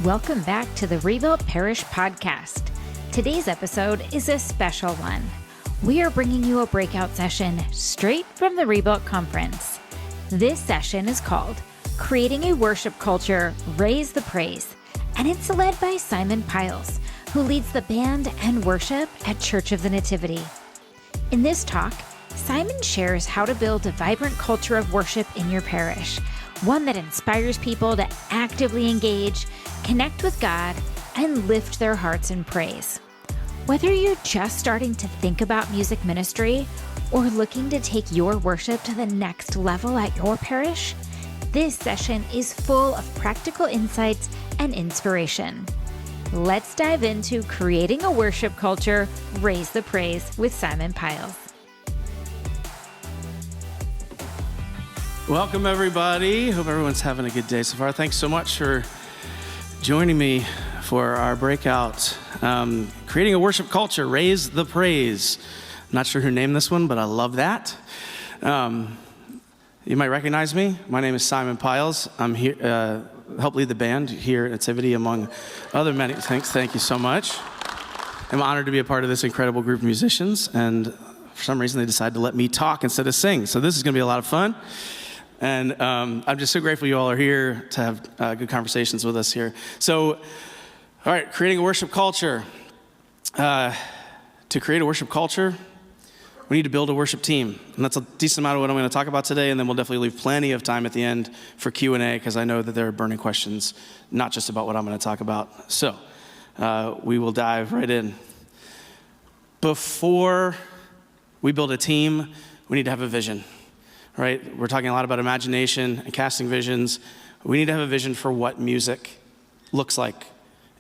Welcome back to the Rebuilt Parish Podcast. Today's episode is a special one. We are bringing you a breakout session straight from the Rebuilt Conference. This session is called Creating a Worship Culture, Raise the Praise, and it's led by Simon Pyles, who leads the band and worship at Church of the Nativity. In this talk, Simon shares how to build a vibrant culture of worship in your parish, one that inspires people to actively engage, connect with God, and lift their hearts in praise. Whether you're just starting to think about music ministry or looking to take your worship to the next level at your parish, this session is full of practical insights and inspiration. Let's dive into Creating a Worship Culture, Raise the Praise with Simon Pyles. Welcome, everybody. Hope everyone's having a good day so far. Thanks so much for joining me for our breakout. Creating a Worship Culture, Raise the Praise. I'm not sure who named this one, but I love that. You might recognize me. My name is Simon Pyles. I'm here, help lead the band here at Nativity, among other many things. Thank you so much. I'm honored to be a part of this incredible group of musicians, and for some reason they decided to let me talk instead of sing. So this is going to be a lot of fun. And I'm just so grateful you all are here to have good conversations with us here. So, all right, creating a worship culture. To create a worship culture, we need to build a worship team. And that's a decent amount of what I'm going to talk about today, and then we'll definitely leave plenty of time at the end for Q&A, because I know that there are burning questions, not just about what I'm going to talk about. So, we will dive right in. Before we build a team, we need to have a vision. Right? We're talking a lot about imagination and casting visions. We need to have a vision for what music looks like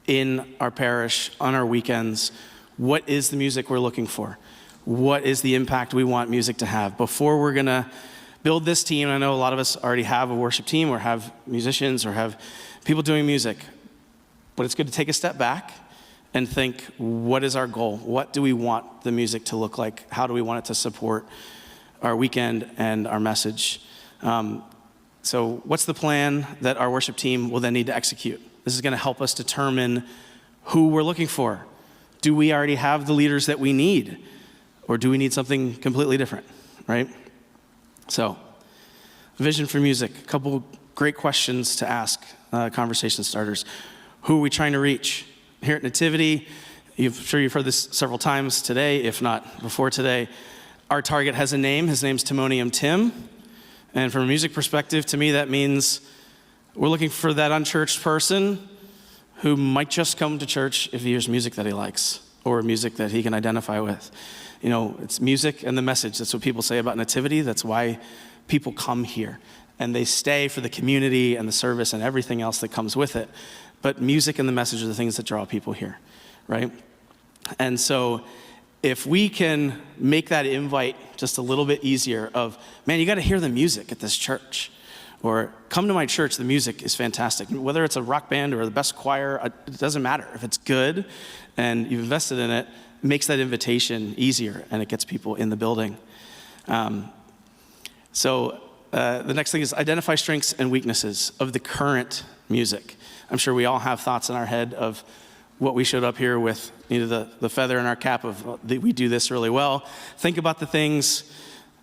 in our parish, on our weekends. What is the music we're looking for? What is the impact we want music to have? Before we're going to build this team, I know a lot of us already have a worship team or have musicians or have people doing music, but it's good to take a step back and think, what is our goal? What do we want the music to look like? How do we want it to support our weekend and our message? So what's the plan that our worship team will then need to execute? This is going to help us determine who we're looking for. Do we already have the leaders that we need? Or do we need something completely different, right? So, vision for music. A couple great questions to ask conversation starters. Who are we trying to reach? Here at Nativity, I'm sure you've heard this several times today, if not before today. Our target has a name. His name's Timonium Tim. And from a music perspective, to me, that means we're looking for that unchurched person who might just come to church if he hears music that he likes or music that he can identify with. You know, it's music and the message. That's what people say about Nativity. That's why people come here. And they stay for the community and the service and everything else that comes with it. But music and the message are the things that draw people here, right? And so if we can make that invite just a little bit easier of, man, you got to hear the music at this church, or come to my church, the music is fantastic. Whether it's a rock band or the best choir, it doesn't matter. If it's good and you've invested in it, it makes that invitation easier and it gets people in the building. So the next thing is identify strengths and weaknesses of the current music. I'm sure we all have thoughts in our head of what we showed up here with, you know, the feather in our cap of we do this really well. Think about the things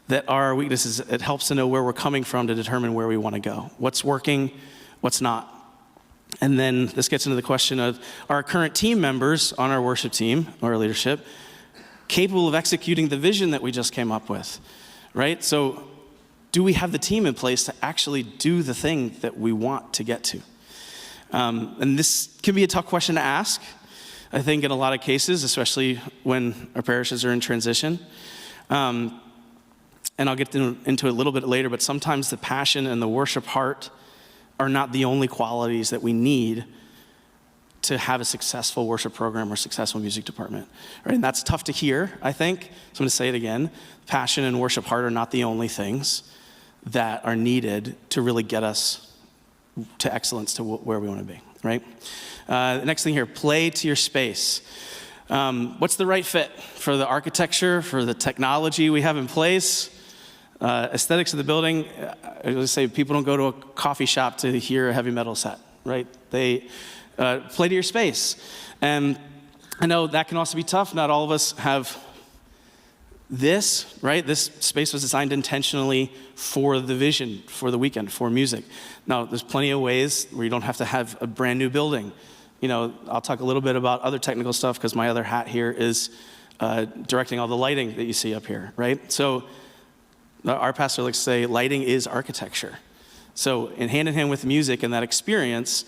that are weaknesses. It helps to know where we're coming from to determine where we want to go. What's working, what's not. And then this gets into the question of, are our current team members on our worship team, or our leadership, capable of executing the vision that we just came up with, right? So do we have the team in place to actually do the thing that we want to get to? And this can be a tough question to ask, I think, in a lot of cases, especially when our parishes are in transition. And I'll get into it a little bit later, but sometimes the passion and the worship heart are not the only qualities that we need to have a successful worship program or successful music department. Right? And that's tough to hear, I think. So I'm going to say it again. Passion and worship heart are not the only things that are needed to really get us to excellence, to where we want to be, right? The next thing here, play to your space. What's the right fit for the architecture, for the technology we have in place? Aesthetics of the building, I would say people don't go to a coffee shop to hear a heavy metal set, right? They play to your space. And I know that can also be tough. Not all of us have this, right? This space was designed intentionally for the vision, for the weekend, for music. Now, there's plenty of ways where you don't have to have a brand new building. I'll talk a little bit about other technical stuff because my other hat here is directing all the lighting that you see up here, right? So our pastor likes to say lighting is architecture. So in hand with music and that experience,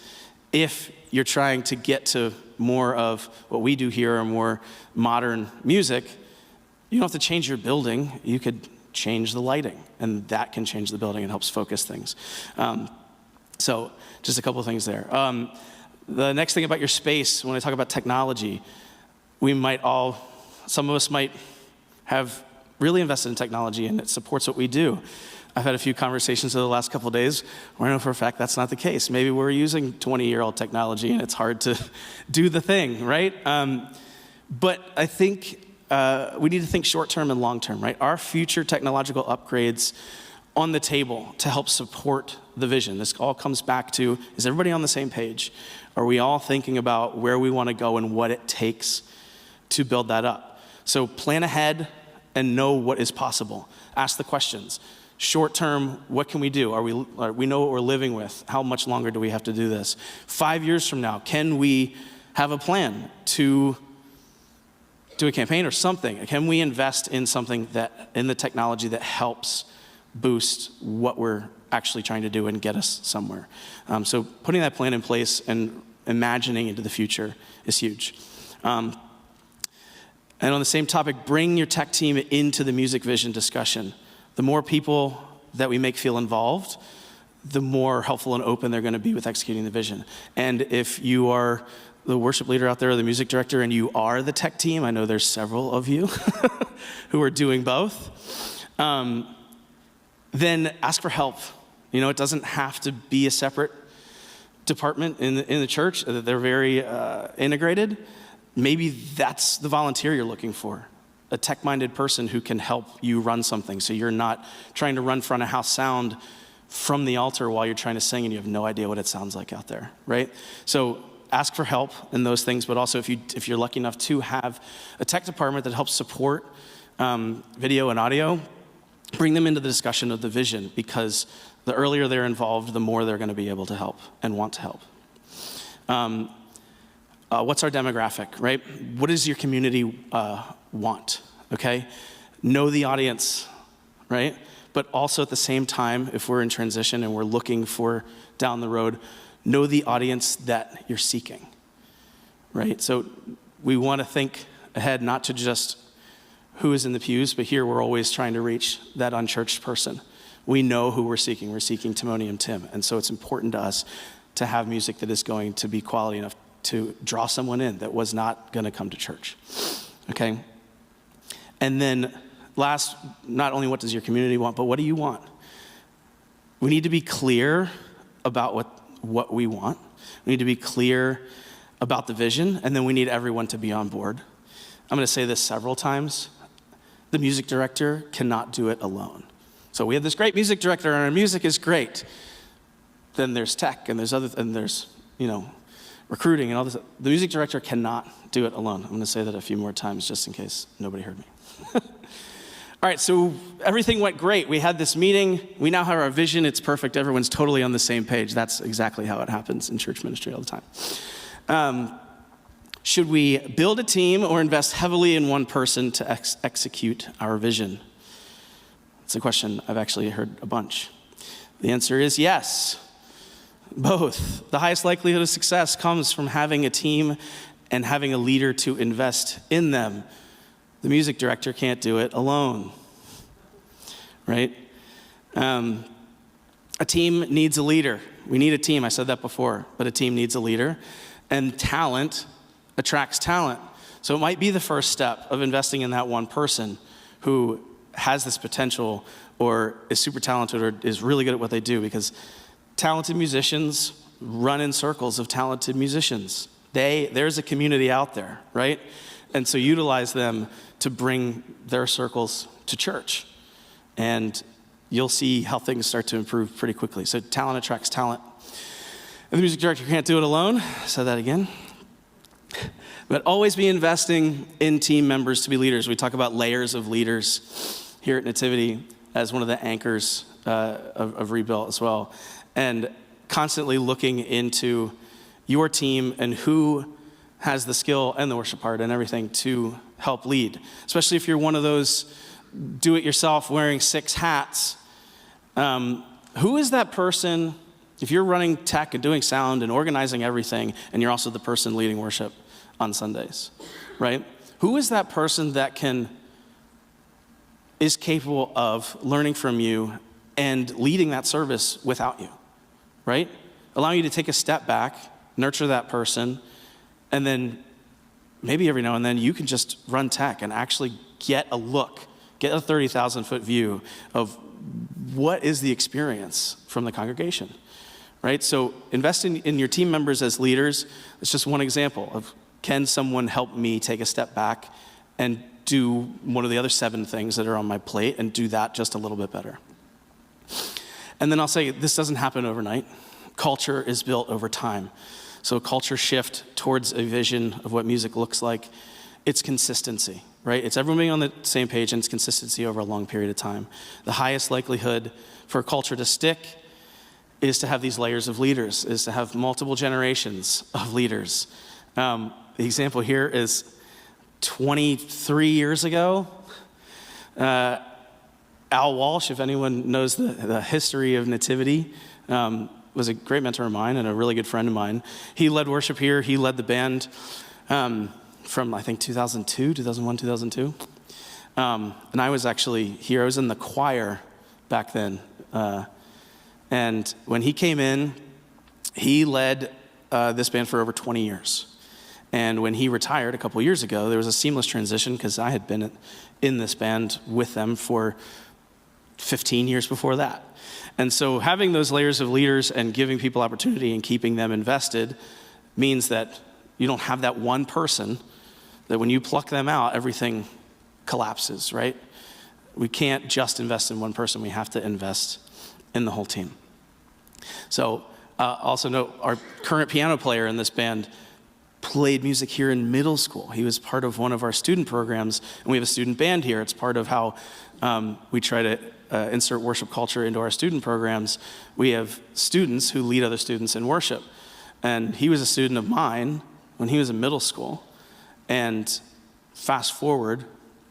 if you're trying to get to more of what we do here or more modern music, you don't have to change your building. You could change the lighting, and that can change the building and helps focus things. So just a couple of things there. The next thing about your space, when I talk about technology, some of us might have really invested in technology and it supports what we do. I've had a few conversations over the last couple of days where I know for a fact that's not the case. Maybe we're using 20-year-old technology and it's hard to do the thing, right? But I think we need to think short-term and long-term, right? Are future technological upgrades on the table to help support the vision? This all comes back to, is everybody on the same page? Are we all thinking about where we want to go and what it takes to build that up? So plan ahead and know what is possible. Ask the questions. Short term, what can we do? We know what we're living with. How much longer do we have to do this? 5 years from now, can we have a plan to do a campaign or something? Can we invest in something in the technology that helps boost what we're actually trying to do and get us somewhere? So putting that plan in place and imagining into the future is huge. And on the same topic, bring your tech team into the music vision discussion. The more people that we make feel involved, the more helpful and open they're going to be with executing the vision. And if you are the worship leader out there or the music director and you are the tech team, I know there's several of you who are doing both, then ask for help. It doesn't have to be a separate department in the church. They're very integrated. Maybe that's the volunteer you're looking for, a tech-minded person who can help you run something so you're not trying to run front of house sound from the altar while you're trying to sing and you have no idea what it sounds like out there, right? So ask for help in those things, but also if you're lucky enough to have a tech department that helps support video and audio, bring them into the discussion of the vision, because the earlier they're involved, the more they're going to be able to help and want to help. What's our demographic, right? What does your community want, okay? Know the audience, right? But also at the same time, if we're in transition and we're looking for down the road, know the audience that you're seeking, right? So we want to think ahead, not to just who is in the pews, but here we're always trying to reach that unchurched person. We know who we're seeking. We're seeking Timonium Tim. And so it's important to us to have music that is going to be quality enough to draw someone in that was not going to come to church, okay? And then last, not only what does your community want, but what do you want? We need to be clear about what we want. We need to be clear about the vision, and then we need everyone to be on board. I'm going to say this several times. The music director cannot do it alone. So we have this great music director, and our music is great. Then there's tech, and there's recruiting and all this. The music director cannot do it alone. I'm going to say that a few more times just in case nobody heard me. All right, so everything went great. We had this meeting. We now have our vision. It's perfect. Everyone's totally on the same page. That's exactly how it happens in church ministry all the time. Should we build a team or invest heavily in one person to execute our vision? It's a question I've actually heard a bunch. The answer is yes. Both. The highest likelihood of success comes from having a team and having a leader to invest in them. The music director can't do it alone, right? A team needs a leader. We need a team. I said that before, but a team needs a leader. And talent attracts talent. So it might be the first step of investing in that one person who has this potential or is super talented or is really good at what they do, because talented musicians run in circles of talented musicians. There's a community out there, right? And so utilize them to bring their circles to church. And you'll see how things start to improve pretty quickly. So talent attracts talent. And the music director can't do it alone. Said that again. But always be investing in team members to be leaders. We talk about layers of leaders here at Nativity as one of the anchors of Rebuilt as well. And constantly looking into your team and who has the skill and the worship part and everything to help lead. Especially if you're one of those do-it-yourself wearing 6 hats. Who is that person, if you're running tech and doing sound and organizing everything, and you're also the person leading worship on Sundays, right? Who is that person that is capable of learning from you and leading that service without you, right? Allowing you to take a step back, nurture that person, and then maybe every now and then you can just run tech and actually get a 30,000-foot view of what is the experience from the congregation, right? So investing in your team members as leaders is just one example of, can someone help me take a step back and do one of the other 7 things that are on my plate and do that just a little bit better? And then I'll say, this doesn't happen overnight. Culture is built over time. So a culture shift towards a vision of what music looks like, it's consistency, right? It's everyone being on the same page, and it's consistency over a long period of time. The highest likelihood for a culture to stick is to have these layers of leaders, is to have multiple generations of leaders. The example here is 23 years ago, Al Walsh, if anyone knows the history of Nativity, was a great mentor of mine and a really good friend of mine. He led worship here. He led the band from, I think, 2002. And I was actually here. I was in the choir back then. And when he came in, he led this band for over 20 years. And when he retired a couple years ago, there was a seamless transition because I had been in this band with them for 15 years before that. And so having those layers of leaders and giving people opportunity and keeping them invested means that you don't have that one person that when you pluck them out, everything collapses, right? We can't just invest in one person. We have to invest in the whole team. So also note, our current piano player in this band played music here in middle school. He was part of one of our student programs, and we have a student band here. It's part of how we try to insert worship culture into our student programs. We have students who lead other students in worship. And he was a student of mine when he was in middle school. And fast forward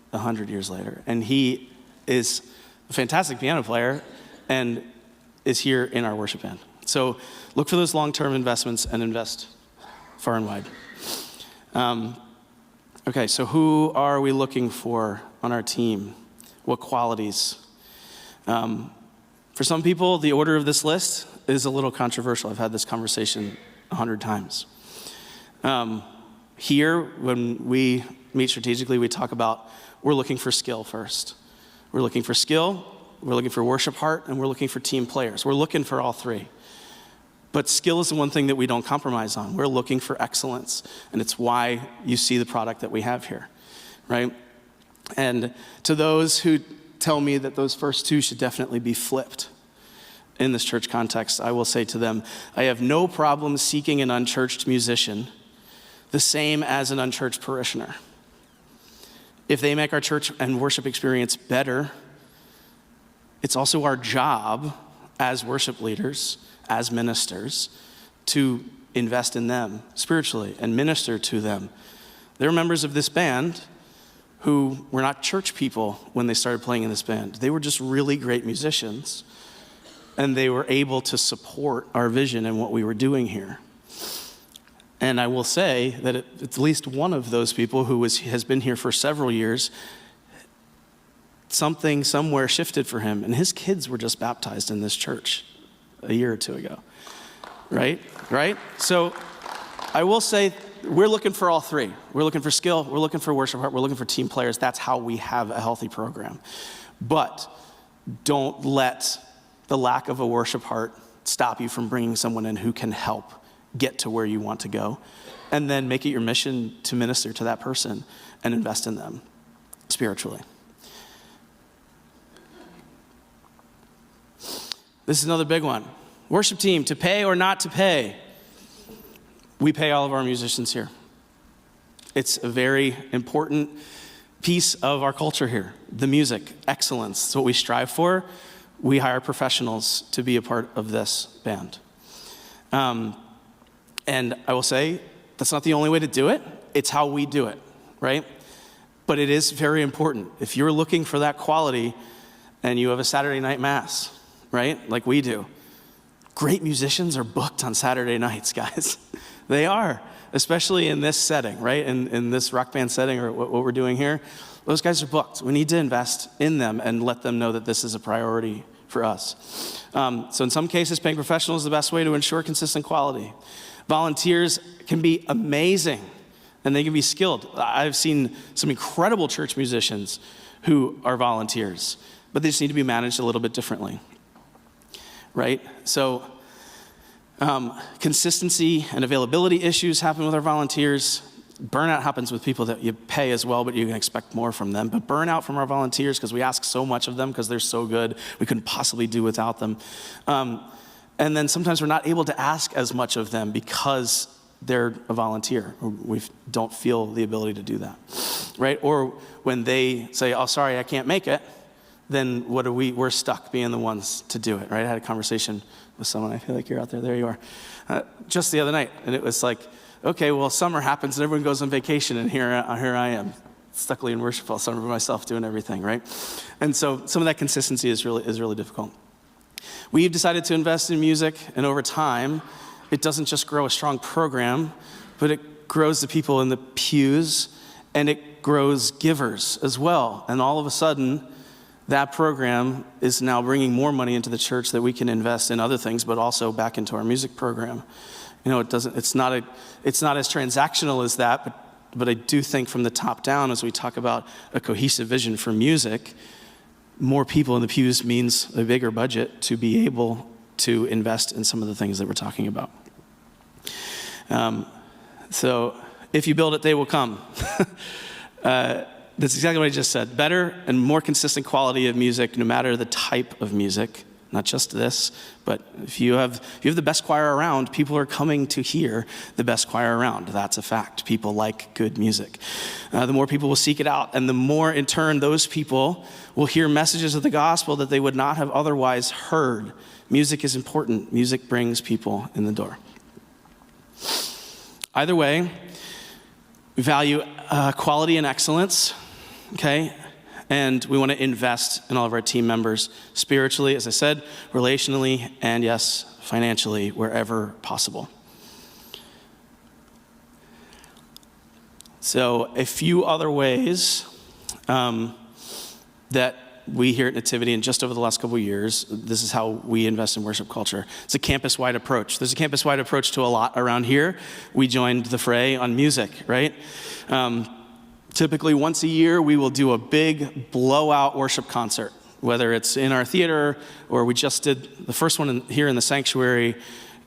100 years later, and he is a fantastic piano player and is here in our worship band. So look for those long-term investments and invest far and wide. Okay, so who are we looking for on our team? What qualities? For some people, the order of this list is a little controversial. I've had this conversation 100 times. Here, when we meet strategically, we talk about we're looking for skill first. We're looking for skill, we're looking for worship heart, and we're looking for team players. We're looking for all 3. But skill is the one thing that we don't compromise on. We're looking for excellence, and it's why you see the product that we have here, right? And to those who tell me that those first 2 should definitely be flipped in this church context, I will say to them, I have no problem seeking an unchurched musician the same as an unchurched parishioner. If they make our church and worship experience better, it's also our job as worship leaders, as ministers, to invest in them spiritually and minister to them. They're members of this band who were not church people when they started playing in this band. They were just really great musicians, and they were able to support our vision and what we were doing here. And I will say that at least one of those people who has been here for several years, something somewhere shifted for him, and his kids were just baptized in this church a year or 2 ago, right? So I will say we're looking for all 3. We're looking for skill, we're looking for worship heart, we're looking for team players. That's how we have a healthy program. But don't let the lack of a worship heart stop you from bringing someone in who can help get to where you want to go. And then make it your mission to minister to that person and invest in them spiritually. This is another big one. Worship team, to pay or not to pay. We pay all of our musicians here. It's a very important piece of our culture here. The music, excellence, it's what we strive for. We hire professionals to be a part of this band. And I will say, that's not the only way to do it. It's how we do it, right? But it is very important. If you're looking for that quality and you have a Saturday night mass, right, like we do, great musicians are booked on Saturday nights, guys. They are, especially in this setting, right? In this rock band setting or what we're doing here. Those guys are booked. We need to invest in them and let them know that this is a priority for us. So in some cases, paying professionals is the best way to ensure consistent quality. Volunteers can be amazing and they can be skilled. I've seen some incredible church musicians who are volunteers, but they just need to be managed a little bit differently, right? So consistency and availability issues happen with our volunteers. Burnout happens with people that you pay as well, but you can expect more from them. But burnout from our volunteers, because we ask so much of them because they're so good, we couldn't possibly do without them. And then sometimes we're not able to ask as much of them because they're a volunteer. We don't feel the ability to do that, right? Or when they say, oh, sorry, I can't make it, then what are we? We're stuck being the ones to do it, right? I had a conversation with someone. I feel like you're out there. There you are. Just the other night, and it was like, okay, well, summer happens and everyone goes on vacation, and here I am, stuck leading worship all summer by myself doing everything, right? And so some of that consistency is really difficult. We've decided to invest in music, and over time, it doesn't just grow a strong program, but it grows the people in the pews, and it grows givers as well. And all of a sudden, that program is now bringing more money into the church that we can invest in other things, but also back into our music program. You know, it's not as transactional as that, but I do think from the top down, as we talk about a cohesive vision for music, more people in the pews means a bigger budget to be able to invest in some of the things that we're talking about. So if you build it, they will come. That's exactly what I just said. Better and more consistent quality of music, no matter the type of music. Not just this, but if you have the best choir around, people are coming to hear the best choir around. That's a fact. People like good music. The more people will seek it out, and the more, in turn, those people will hear messages of the gospel that they would not have otherwise heard. Music is important. Music brings people in the door. Either way, we value quality and excellence, okay? And we want to invest in all of our team members spiritually, as I said, relationally, and yes, financially, wherever possible. So a few other ways that we here at Nativity, and just over the last couple of years, this is how we invest in worship culture. It's a campus-wide approach. There's a campus-wide approach to a lot around here. We joined the fray on music, right? Typically once a year, we will do a big blowout worship concert, whether it's in our theater or we just did the first one here in the sanctuary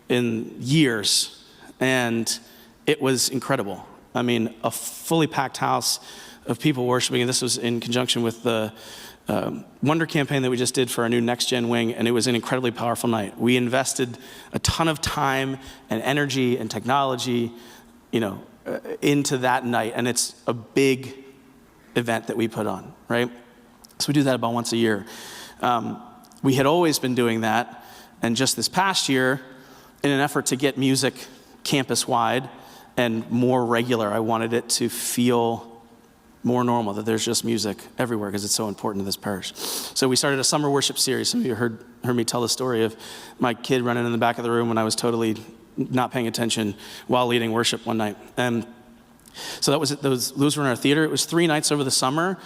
in years, and it was incredible. I mean, a fully packed house of people worshiping, and this was in conjunction with the Wonder campaign that we just did for our new Next Gen wing, and it was an incredibly powerful night. We invested a ton of time and energy and technology, into that night, and it's a big event that we put on, right? So we do that about once a year. We had always been doing that, and just this past year, in an effort to get music campus-wide and more regular, I wanted it to feel more normal, that there's just music everywhere because it's so important to this parish. So we started a summer worship series. Some of you heard me tell the story of my kid running in the back of the room when I was totally not paying attention while leading worship one night. And so that was it. Those were in our theater. It was 3 nights over the summer.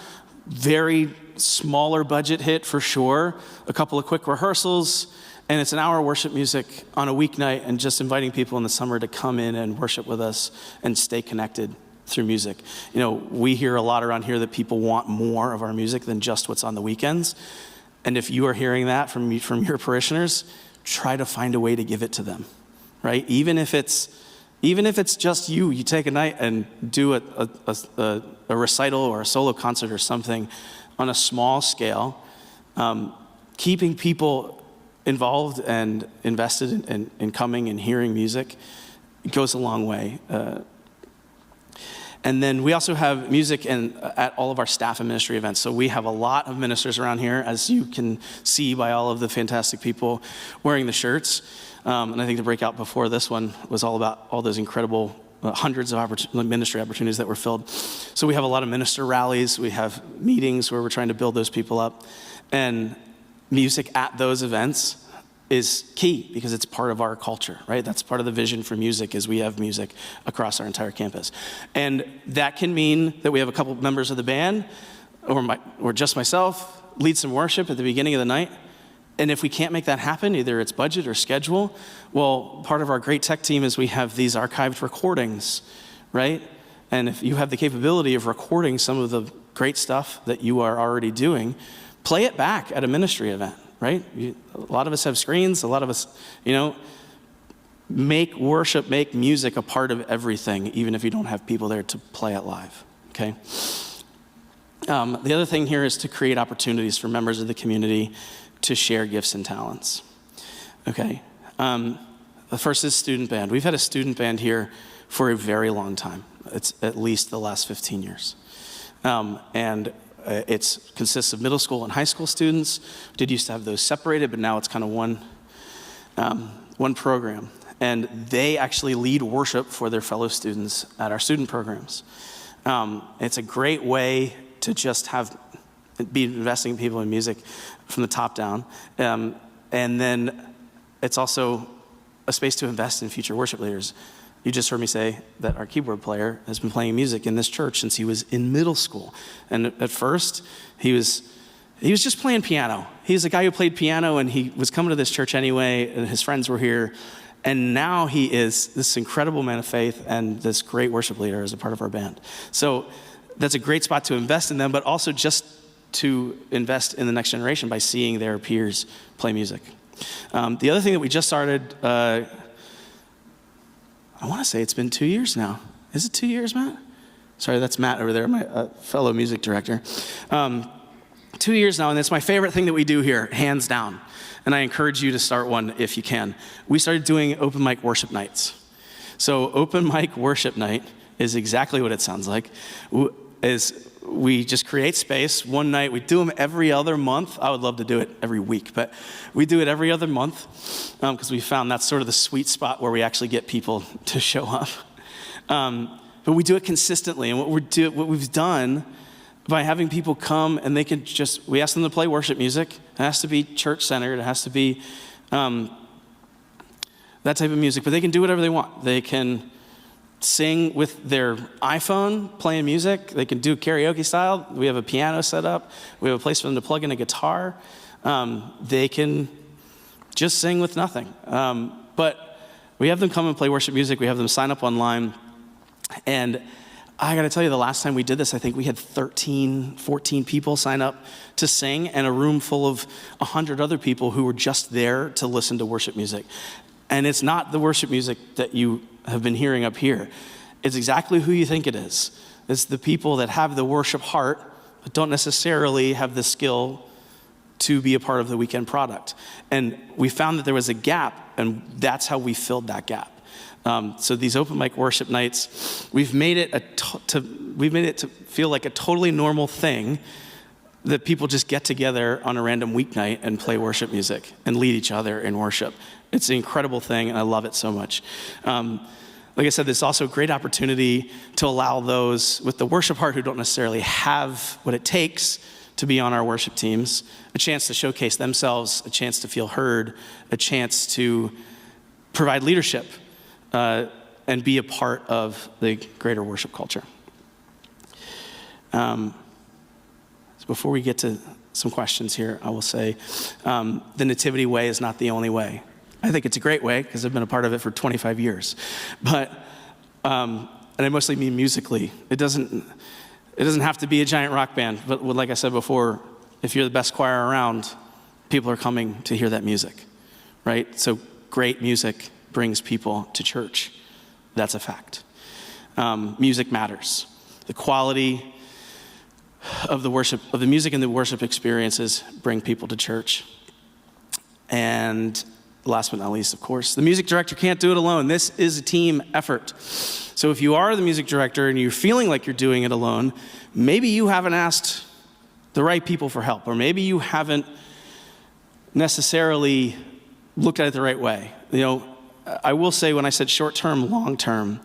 Very smaller budget hit for sure. A couple of quick rehearsals, and it's an hour of worship music on a weeknight, and just inviting people in the summer to come in and worship with us and stay connected through music. We hear a lot around here that people want more of our music than just what's on the weekends. And if you are hearing that from your parishioners, try to find a way to give it to them, right? Even if it's just you take a night and do a recital or a solo concert or something on a small scale, keeping people involved and invested in coming and hearing music goes a long way. And then we also have music at all of our staff and ministry events. So we have a lot of ministers around here, as you can see by all of the fantastic people wearing the shirts. And I think the breakout before this one was all about all those incredible hundreds of ministry opportunities that were filled. So we have a lot of minister rallies. We have meetings where we're trying to build those people up. And music at those events is key because it's part of our culture, right? That's part of the vision for music is we have music across our entire campus. And that can mean that we have a couple members of the band or just myself lead some worship at the beginning of the night. And if we can't make that happen, either it's budget or schedule, well, part of our great tech team is we have these archived recordings, right? And if you have the capability of recording some of the great stuff that you are already doing, play it back at a ministry event. Right? A lot of us have screens. A lot of us, make worship, make music a part of everything, even if you don't have people there to play it live, okay? The other thing here is to create opportunities for members of the community to share gifts and talents, okay? The first is student band. We've had a student band here for a very long time. It's at least the last 15 years. And it consists of middle school and high school students. We did used to have those separated, but now it's kind of one program. And they actually lead worship for their fellow students at our student programs. It's a great way to just be investing in people in music from the top down. And then it's also a space to invest in future worship leaders. You just heard me say that our keyboard player has been playing music in this church since he was in middle school. And at first, he was just playing piano. He's a guy who played piano, and he was coming to this church anyway, and his friends were here. And now he is this incredible man of faith and this great worship leader as a part of our band. So that's a great spot to invest in them, but also just to invest in the next generation by seeing their peers play music. The other thing that we just started, I want to say it's been 2 years now. Is it 2 years, Matt? Sorry, that's Matt over there, my fellow music director. 2 years now, and it's my favorite thing that we do here, hands down. And I encourage you to start one if you can. We started doing open mic worship nights. So open mic worship night is exactly what it sounds like. We just create space one night. We do them every other month. I would love to do it every week, but we do it every other month because we found that's sort of the sweet spot where we actually get people to show up. But we do it consistently. And what we've done by having people come and we ask them to play worship music. It has to be church-centered. It has to be that type of music. But they can do whatever they want. They can sing with their iPhone playing music. They can do karaoke style. We have a piano set up. We have a place for them to plug in a guitar. They can just sing with nothing. But we have them come and play worship music. We have them sign up online. And I got to tell you, the last time we did this, I think we had 13, 14 people sign up to sing and a room full of 100 other people who were just there to listen to worship music. And it's not the worship music that you have been hearing up here. It's exactly who you think it is. It's the people that have the worship heart, but don't necessarily have the skill to be a part of the weekend product. And we found that there was a gap, and that's how we filled that gap. So these open mic worship nights, we've made it to feel like a totally normal thing that people just get together on a random weeknight and play worship music and lead each other in worship. It's an incredible thing, and I love it so much. Like I said, there's also a great opportunity to allow those with the worship heart who don't necessarily have what it takes to be on our worship teams a chance to showcase themselves, a chance to feel heard, a chance to provide leadership, and be a part of the greater worship culture. So before we get to some questions here, I will say the Nativity way is not the only way. I think it's a great way because I've been a part of it for 25 years. But, and I mostly mean musically. It doesn't have to be a giant rock band, but like I said before, if you're the best choir around, people are coming to hear that music, right? So great music brings people to church. That's a fact. Music matters. The quality of the music and the worship experiences bring people to church. And last but not least, of course, the music director can't do it alone. This is a team effort. So if you are the music director and you're feeling like you're doing it alone, maybe you haven't asked the right people for help, or maybe you haven't necessarily looked at it the right way. I will say, when I said short-term, long-term,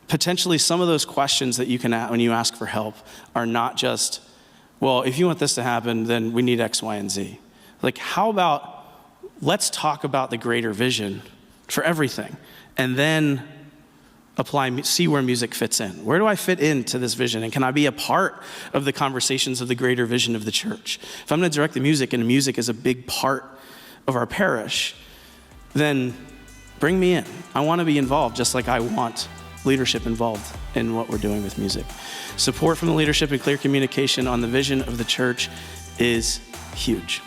potentially some of those questions that you can ask when you ask for help are not just, well, if you want this to happen, then we need X, Y, and Z. Like, how about let's talk about the greater vision for everything, and then see where music fits in. Where do I fit into this vision? And can I be a part of the conversations of the greater vision of the church? If I'm going to direct the music, and music is a big part of our parish, then bring me in. I want to be involved, just like I want leadership involved in what we're doing with music. Support from the leadership and clear communication on the vision of the church is huge.